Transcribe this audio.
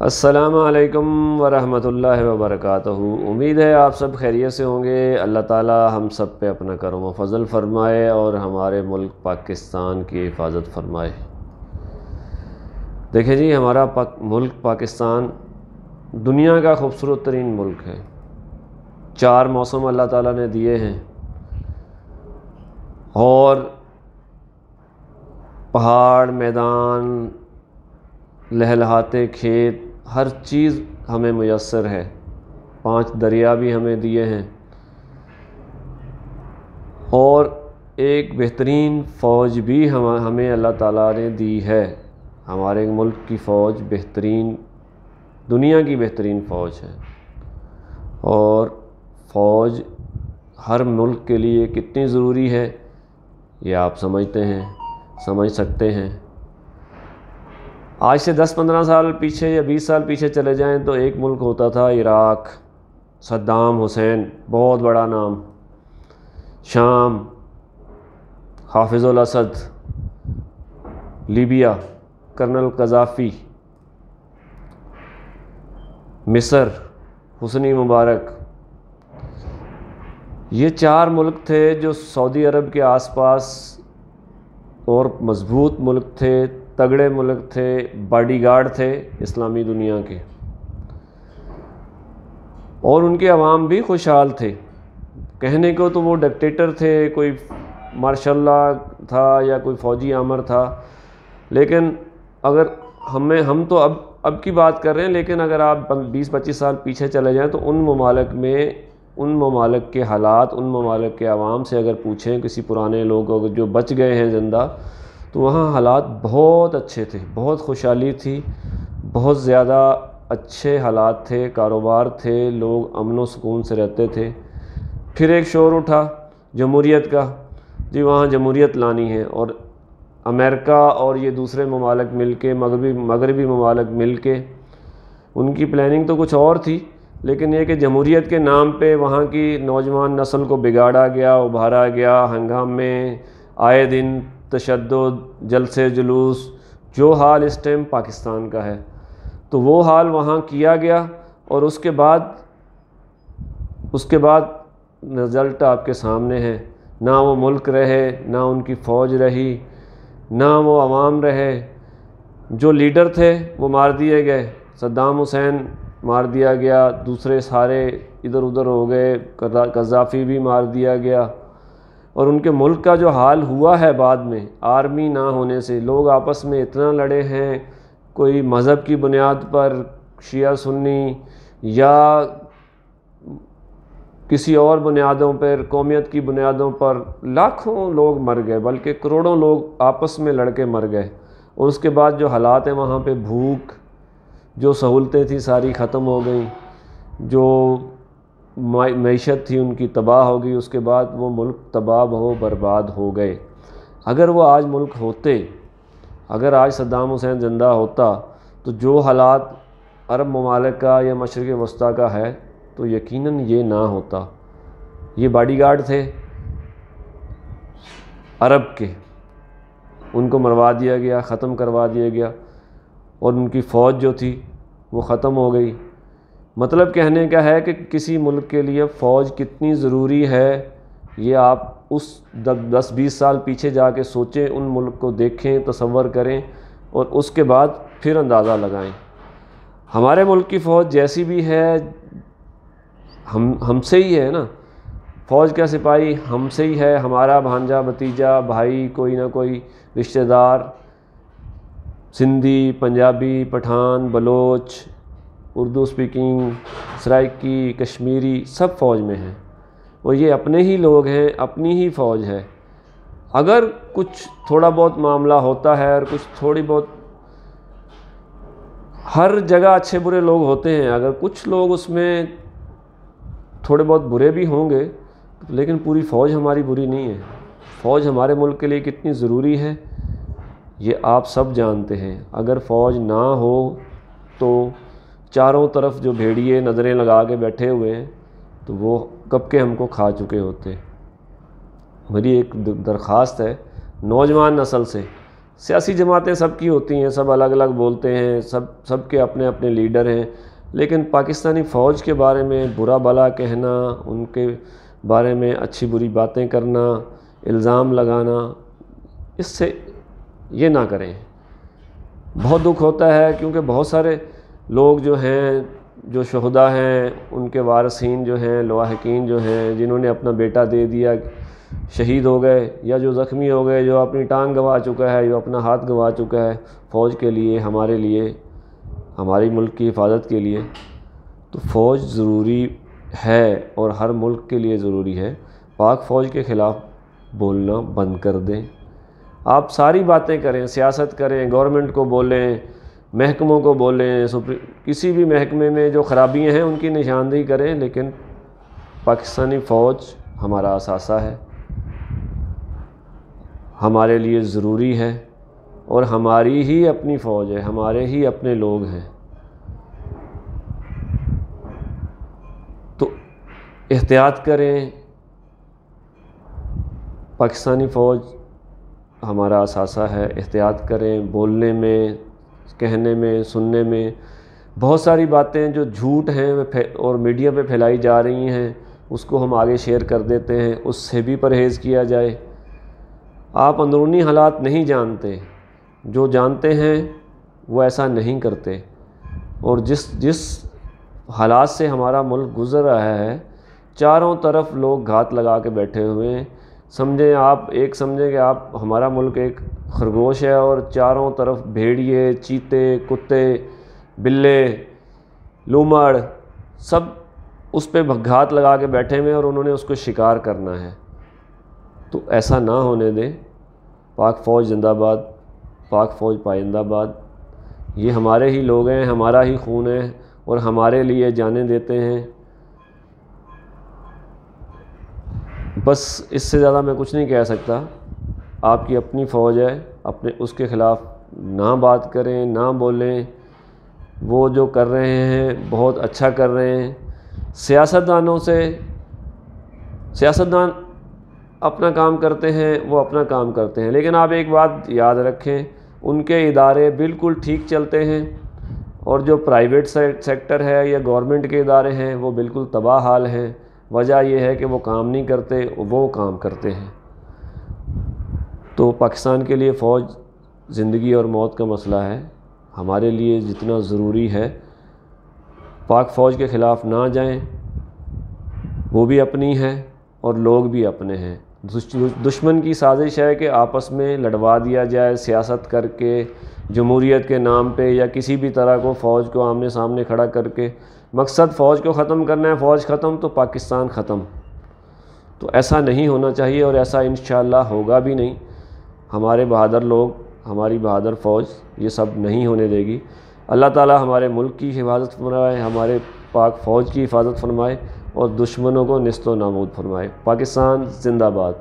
السلام علیکم ورحمۃ اللہ وبرکاتہ۔ امید ہے آپ سب خیریت سے ہوں گے۔ اللہ تعالی ہم سب پہ اپنا کرم و فضل فرمائے اور ہمارے ملک پاکستان کی حفاظت فرمائے۔ دیکھیں جی، ہمارا ملک پاکستان دنیا کا خوبصورت ترین ملک ہے۔ 4 موسم اللہ تعالیٰ نے دیے ہیں اور پہاڑ، میدان، لہلہاتے کھیت، ہر چیز ہمیں میسر ہے۔ 5 دریا بھی ہمیں دیے ہیں اور ایک بہترین فوج بھی ہمیں اللہ تعالیٰ نے دی ہے۔ ہمارے ملک کی فوج بہترین، دنیا کی بہترین فوج ہے، اور فوج ہر ملک کے لیے کتنی ضروری ہے یہ آپ سمجھ سکتے ہیں۔ آج سے 10-15 سال پیچھے یا 20 سال پیچھے چلے جائیں تو ایک ملک ہوتا تھا عراق، صدام حسین، بہت بڑا نام۔ شام، حافظ الاسد، لیبیا، کرنل قذافی، مصر، حسنی مبارک۔ یہ 4 ملک تھے جو سعودی عرب کے آس پاس اور مضبوط ملک تھے، تگڑے ملک تھے، باڈی گارڈ تھے اسلامی دنیا کے، اور ان کے عوام بھی خوشحال تھے۔ کہنے کو تو وہ ڈکٹیٹر تھے، کوئی مارشاء اللہ تھا یا کوئی فوجی آمر تھا، لیکن اگر ہم تو اب کی بات کر رہے ہیں، لیکن اگر آپ 20-25 سال پیچھے چلے جائیں تو ان ممالک کے حالات، ان ممالک کے عوام سے اگر پوچھیں، کسی پرانے لوگ جو بچ گئے ہیں زندہ، تو وہاں حالات بہت اچھے تھے، بہت خوشحالی تھی، بہت زیادہ اچھے حالات تھے، کاروبار تھے، لوگ امن و سکون سے رہتے تھے۔ پھر ایک شور اٹھا جمہوریت کا، جی وہاں جمہوریت لانی ہے، اور امریکہ اور یہ دوسرے ممالک مل کے، مغربی ممالک مل کے، ان کی پلاننگ تو کچھ اور تھی، لیکن یہ کہ جمہوریت کے نام پہ وہاں کی نوجوان نسل کو بگاڑا گیا، ابھارا گیا، ہنگامے، آئے دن تشدد، جلسے جلوس، جو حال اس ٹائم پاکستان کا ہے، تو وہ حال وہاں کیا گیا، اور اس کے بعد رزلٹ آپ کے سامنے ہے۔ نہ وہ ملک رہے، نہ ان کی فوج رہی، نہ وہ عوام رہے۔ جو لیڈر تھے وہ مار دیے گئے، صدام حسین مار دیا گیا، دوسرے سارے ادھر ادھر ہو گئے، قذافی بھی مار دیا گیا، اور ان کے ملک کا جو حال ہوا ہے بعد میں، آرمی نہ ہونے سے لوگ آپس میں اتنا لڑے ہیں، کوئی مذہب کی بنیاد پر، شیعہ سنی یا کسی اور بنیادوں پر، قومیت کی بنیادوں پر، لاکھوں لوگ مر گئے، بلکہ کروڑوں لوگ آپس میں لڑ کے مر گئے۔ اور اس کے بعد جو حالات ہیں وہاں پہ، بھوک، جو سہولتیں تھیں ساری ختم ہو گئیں، جو معیشت تھی ان کی تباہ ہو گئی، اس کے بعد وہ ملک تباہ و برباد ہو گئے۔ اگر وہ آج ملک ہوتے، اگر آج صدام حسین زندہ ہوتا، تو جو حالات عرب ممالک کا یا مشرق وسطیٰ کا ہے، تو یقیناً یہ نہ ہوتا۔ یہ باڈی گارڈ تھے عرب کے، ان کو مروا دیا گیا، ختم کروا دیا گیا، اور ان کی فوج جو تھی وہ ختم ہو گئی۔ مطلب کہنے کا ہے کہ کسی ملک کے لیے فوج کتنی ضروری ہے، یہ آپ اس 10-20 سال پیچھے جا کے سوچیں، ان ملک کو دیکھیں، تصور کریں، اور اس کے بعد پھر اندازہ لگائیں۔ ہمارے ملک کی فوج جیسی بھی ہے، ہم سے ہی ہے نا، فوج کا سپاہی ہم سے ہی ہے، ہمارا بھانجا، بھتیجا، بھائی، کوئی نہ کوئی رشتہ دار، سندھی، پنجابی، پٹھان، بلوچ، اردو سپیکنگ، سرائکی، کشمیری، سب فوج میں ہیں، اور یہ اپنے ہی لوگ ہیں، اپنی ہی فوج ہے۔ اگر کچھ تھوڑا بہت معاملہ ہوتا ہے، اور کچھ تھوڑی بہت، ہر جگہ اچھے برے لوگ ہوتے ہیں، اگر کچھ لوگ اس میں تھوڑے بہت برے بھی ہوں گے، لیکن پوری فوج ہماری بری نہیں ہے۔ فوج ہمارے ملک کے لیے کتنی ضروری ہے یہ آپ سب جانتے ہیں۔ اگر فوج نہ ہو تو چاروں طرف جو بھیڑیے نظریں لگا کے بیٹھے ہوئے ہیں، تو وہ کب کے ہم کو کھا چکے ہوتے۔ میری ایک درخواست ہے نوجوان نسل سے سیاسی جماعتیں سب کی ہوتی ہیں، سب الگ الگ بولتے ہیں، سب کے اپنے اپنے لیڈر ہیں، لیکن پاکستانی فوج کے بارے میں برا بھلا کہنا، ان کے بارے میں اچھی بری باتیں کرنا، الزام لگانا، اس سے یہ نہ کریں۔ بہت دکھ ہوتا ہے کیونکہ بہت سارے لوگ جو ہیں، جو شہداء ہیں، ان کے وارثین جو ہیں، لواحقین جو ہیں، جنہوں نے اپنا بیٹا دے دیا، شہید ہو گئے، یا جو زخمی ہو گئے، جو اپنی ٹانگ گنوا چکا ہے، جو اپنا ہاتھ گنوا چکا ہے فوج کے لیے، ہمارے لیے، ہماری ملک کی حفاظت کے لیے، تو فوج ضروری ہے اور ہر ملک کے لیے ضروری ہے۔ پاک فوج کے خلاف بولنا بند کر دیں۔ آپ ساری باتیں کریں، سیاست کریں، گورنمنٹ کو بولیں، محکموں کو بولیں، کسی بھی محکمے میں جو خرابیاں ہیں ان کی نشاندہی کریں، لیکن پاکستانی فوج ہمارا اثاثہ ہے، ہمارے لیے ضروری ہے، اور ہماری ہی اپنی فوج ہے، ہمارے ہی اپنے لوگ ہیں۔ تو احتیاط کریں، پاکستانی فوج ہمارا اثاثہ ہے، احتیاط کریں بولنے میں، کہنے میں، سننے میں۔ بہت ساری باتیں جو جھوٹ ہیں اور میڈیا پہ پھیلائی جا رہی ہیں، اس کو ہم آگے شیئر کر دیتے ہیں، اس سے بھی پرہیز کیا جائے۔ آپ اندرونی حالات نہیں جانتے، جو جانتے ہیں وہ ایسا نہیں کرتے، اور جس حالات سے ہمارا ملک گزر رہا ہے، چاروں طرف لوگ گھات لگا کے بیٹھے ہوئے ہیں۔ سمجھیں کہ آپ ہمارا ملک ایک خرگوش ہے، اور چاروں طرف بھیڑیے، چیتے، کتے، بلے، لومڑ، سب اس پہ گھات لگا کے بیٹھے ہوئے ہیں، اور انہوں نے اس کو شکار کرنا ہے۔ تو ایسا نہ ہونے دیں۔ پاک فوج زندہ باد، پاک فوج پائندہ باد۔ یہ ہمارے ہی لوگ ہیں، ہمارا ہی خون ہے، اور ہمارے لیے جانیں دیتے ہیں۔ بس اس سے زیادہ میں کچھ نہیں کہہ سکتا۔ آپ کی اپنی فوج ہے، اس کے خلاف نہ بات کریں، نہ بولیں۔ وہ جو کر رہے ہیں بہت اچھا کر رہے ہیں۔ سیاستدان اپنا کام کرتے ہیں، وہ اپنا کام کرتے ہیں، لیکن آپ ایک بات یاد رکھیں، ان کے ادارے بالکل ٹھیک چلتے ہیں، اور جو پرائیویٹ سیکٹر ہے یا گورنمنٹ کے ادارے ہیں وہ بالکل تباہ حال ہیں۔ وجہ یہ ہے کہ وہ کام نہیں کرتے، وہ کام کرتے ہیں۔ تو پاکستان کے لیے فوج زندگی اور موت کا مسئلہ ہے، ہمارے لیے جتنا ضروری ہے۔ پاک فوج کے خلاف نہ جائیں، وہ بھی اپنی ہے اور لوگ بھی اپنے ہیں۔ دشمن کی سازش ہے کہ آپس میں لڑوا دیا جائے، سیاست کر کے، جمہوریت کے نام پہ، یا کسی بھی طرح کو فوج کو آمنے سامنے کھڑا کر کے۔ مقصد فوج کو ختم کرنا ہے، فوج ختم تو پاکستان ختم۔ تو ایسا نہیں ہونا چاہیے، اور ایسا انشاءاللہ ہوگا بھی نہیں۔ ہمارے بہادر لوگ، ہماری بہادر فوج یہ سب نہیں ہونے دے گی۔ اللہ تعالی ہمارے ملک کی حفاظت فرمائے، ہمارے پاک فوج کی حفاظت فرمائے، اور دشمنوں کو نیست و نابود فرمائے۔ پاکستان زندہ باد۔